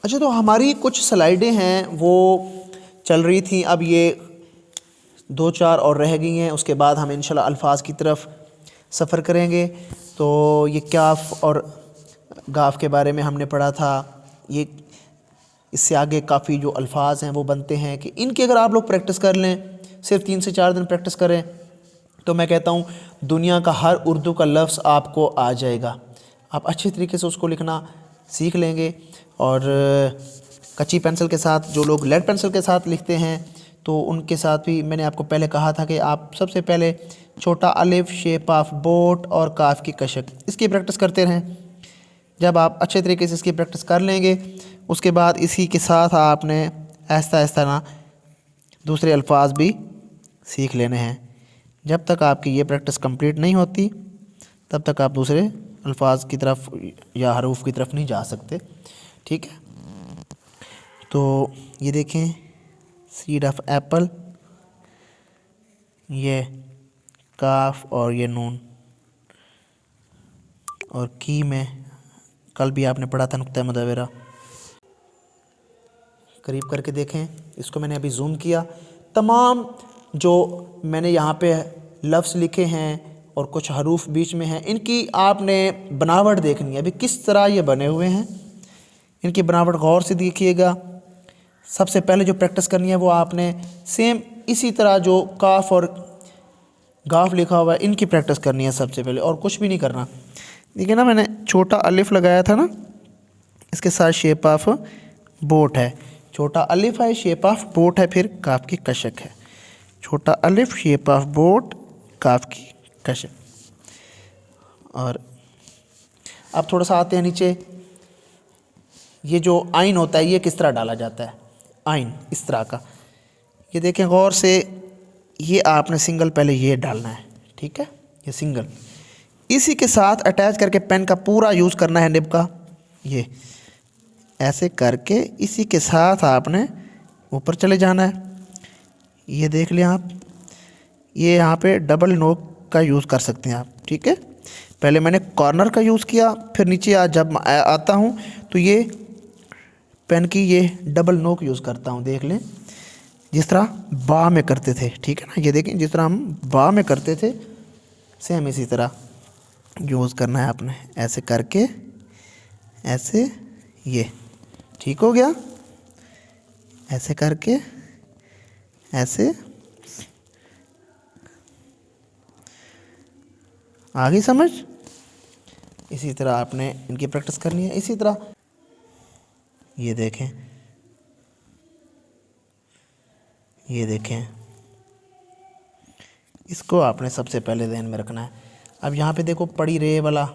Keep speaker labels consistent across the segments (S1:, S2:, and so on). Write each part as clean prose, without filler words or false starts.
S1: अच्छा, तो हमारी कुछ स्लाइडें हैं वो चल रही थी, अब ये 2-4 और रह गई हैं, उसके बाद हम इंशाल्लाह अल्फाज की तरफ सफ़र करेंगे। तो ये काफ और गाफ के बारे में हमने पढ़ा था। ये इससे आगे काफ़ी जो अल्फाज हैं वो बनते हैं कि इनकी अगर आप लोग प्रैक्टिस कर लें, सिर्फ 3 से 4 दिन प्रैक्टिस करें, तो मैं कहता हूँ दुनिया का हर उर्दू का लफ्ज़ आपको आ जाएगा। आप अच्छे तरीके से उसको लिखना सीख लेंगे। और कच्ची पेंसिल के साथ, जो लोग लेड पेंसिल के साथ लिखते हैं, तो उनके साथ भी मैंने आपको पहले कहा था कि आप सबसे पहले छोटा अलिफ, शेप ऑफ बोट और काफ की कशक, इसकी प्रैक्टिस करते रहें। जब आप अच्छे तरीके से इसकी प्रैक्टिस कर लेंगे, उसके बाद इसी के साथ आपने आहिस्ता आहिस्ता ना दूसरे अल्फाज भी सीख लेने हैं। जब तक आपकी ये प्रैक्टिस कंप्लीट नहीं होती, तब तक आप दूसरे अल्फाज की तरफ या हरूफ की तरफ नहीं जा सकते। ठीक है, तो ये देखें, सीड ऑफ एप्पल, ये काफ और ये नून, और की में कल भी आपने पढ़ा था नुक्ता मुदव्वरा। करीब करके देखें, इसको मैंने अभी जूम किया। तमाम जो मैंने यहाँ पे लफ्ज़ लिखे हैं और कुछ हरूफ बीच में हैं, इनकी आपने बनावट देखनी है अभी किस तरह ये बने हुए हैं। इनकी बनावट गौर से देखिएगा। सबसे पहले जो प्रैक्टिस करनी है वो आपने सेम इसी तरह जो काफ और गाफ लिखा हुआ है इनकी प्रैक्टिस करनी है सबसे पहले, और कुछ भी नहीं करना। देखिए ना, मैंने छोटा अलिफ लगाया था ना, इसके साथ शेप ऑफ बोट है, छोटा अलिफ है, शेप ऑफ बोट है, फिर काफ की कशक है, छोटा अलिफ, शेप ऑफ बोट, काफ की कशक। और अब थोड़ा सा आते हैं नीचे। ये जो आइन होता है ये किस तरह डाला जाता है, आइन इस तरह का, ये देखें गौर से, ये आपने सिंगल पहले ये डालना है, ठीक है, ये सिंगल, इसी के साथ अटैच करके पेन का पूरा यूज़ करना है, निब का ये ऐसे करके इसी के साथ आपने ऊपर चले जाना है। ये देख लें आप, ये यहाँ पे डबल नोक का यूज़ कर सकते हैं आप, ठीक है। पहले मैंने कॉर्नर का यूज़ किया, फिर नीचे जब आता हूँ तो ये पेन की ये डबल नोक यूज़ करता हूँ। देख लें, जिस तरह बा में करते थे, ठीक है ना, ये देखें जिस तरह हम बा में करते थे सेम इसी तरह यूज़ करना है आपने, ऐसे करके ऐसे, ये ठीक हो गया, ऐसे करके ऐसे, आ गई समझ। इसी तरह आपने इनकी प्रैक्टिस करनी है। इसी तरह ये देखें, ये देखें, इसको आपने सबसे पहले ध्यान में रखना है। अब यहाँ पे देखो पड़ी रे वाला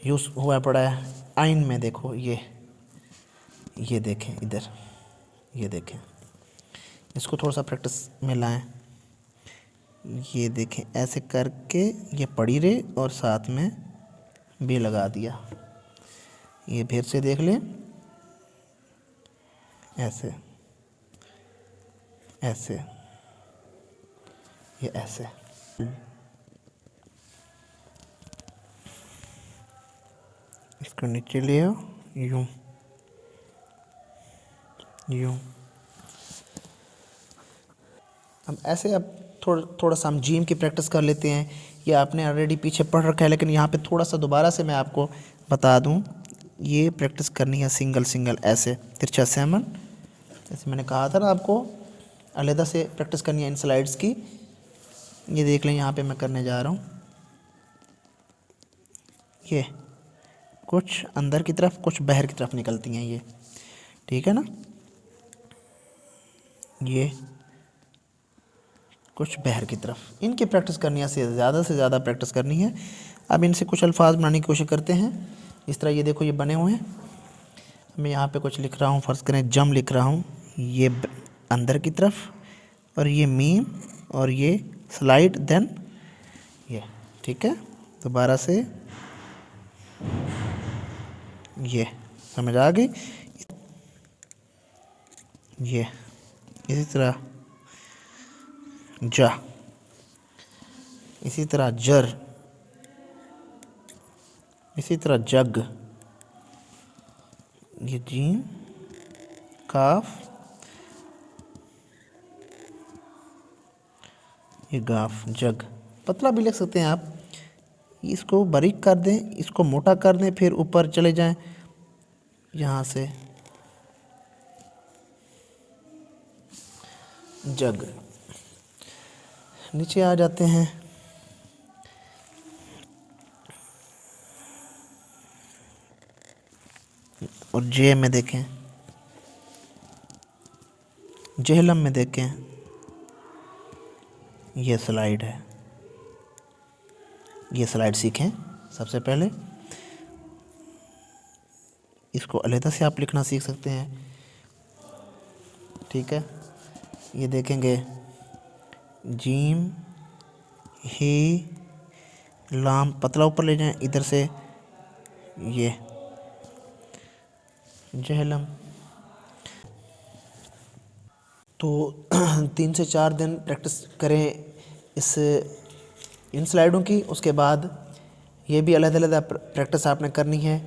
S1: यूज़ हुआ पड़ा है आइन में, देखो ये देखें इधर, ये देखें, इसको थोड़ा सा प्रैक्टिस में लाएं। ये देखें ऐसे करके ये पड़ी रे और साथ में भी लगा दिया। ये फिर से देख लें, ऐसे ऐसे, ये ऐसे, इसको नीचे ले आओ, यूं यूं। अब ऐसे, अब थोड़ा सा हम जीम की प्रैक्टिस कर लेते हैं। ये आपने ऑलरेडी पीछे पढ़ रखा है, लेकिन यहाँ पे थोड़ा सा दोबारा से मैं आपको बता दूँ। ये प्रैक्टिस करनी है सिंगल सिंगल, ऐसे तिरछा सेमन, जैसे मैंने कहा था ना आपको, अलहदा से प्रैक्टिस करनी है इन स्लाइड्स की। ये देख लें, यहाँ पे मैं करने जा रहा हूँ, ये कुछ अंदर की तरफ कुछ बाहर की तरफ निकलती हैं ये, ठीक है ना, ये कुछ बाहर की तरफ। इनकी प्रैक्टिस करनी है, से ज़्यादा प्रैक्टिस करनी है। अब इनसे कुछ अल्फाज बनाने की कोशिश करते हैं। इस तरह ये देखो, ये बने हुए हैं। मैं यहाँ पे कुछ लिख रहा हूँ, फ़र्ज़ करें जम लिख रहा हूँ, ये अंदर की तरफ, और ये मीम, और ये स्लाइड, देन ये, ठीक है। दोबारा से ये समझ आ गई। ये इसी तरह जा, इसी तरह जर, इसी तरह जग, ये जीम, काफ, ये गाफ, जग। पतला भी लिख सकते हैं आप। इसको बारीक कर दें, इसको मोटा कर दें, फिर ऊपर चले जाएं यहाँ से, जग। नीचे आ जाते हैं, और जे में देखें, जेहलम में देखें, ये स्लाइड है। ये स्लाइड सीखें सबसे पहले। इसको अलहदा से आप लिखना सीख सकते हैं, ठीक है। ये देखेंगे जीम, ही, लाम, पतला ऊपर ले जाएं इधर से, ये जहलम। तो 3 से 4 दिन प्रैक्टिस करें इन स्लाइडों की। उसके बाद ये भी अलग-अलग प्रैक्टिस आपने करनी है।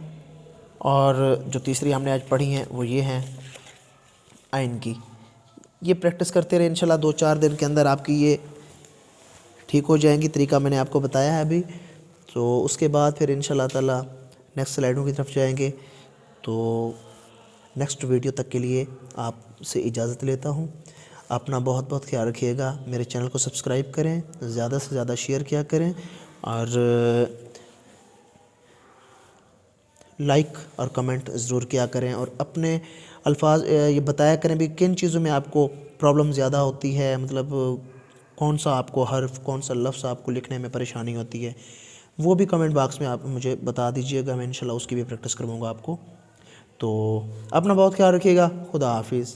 S1: और जो तीसरी हमने आज पढ़ी हैं वो ये हैं आइन की। ये प्रैक्टिस करते रहे, इंशाल्लाह 2-4 दिन के अंदर आपकी ये ठीक हो जाएंगी। तरीका मैंने आपको बताया है अभी। तो उसके बाद फिर इंशाल्लाह ताला नेक्स्ट स्लाइडों की तरफ जाएंगे। तो नेक्स्ट वीडियो तक के लिए आपसे इजाज़त लेता हूँ। अपना बहुत बहुत ख्याल रखिएगा। मेरे चैनल को सब्सक्राइब करें, ज़्यादा से ज़्यादा शेयर किया करें, और लाइक और कमेंट ज़रूर किया करें। और अपने अल्फाज ये बताया करें भी किन चीज़ों में आपको प्रॉब्लम ज़्यादा होती है, मतलब कौन सा आपको हर्फ, कौन सा लफ्ज़ आपको लिखने में परेशानी होती है, वो भी कमेंट बॉक्स में आप मुझे बता दीजिएगा। मैं इंशाल्लाह उसकी भी प्रैक्टिस करवाऊँगा आपको। तो अपना बहुत ख्याल रखिएगा। खुदा हाफिज़।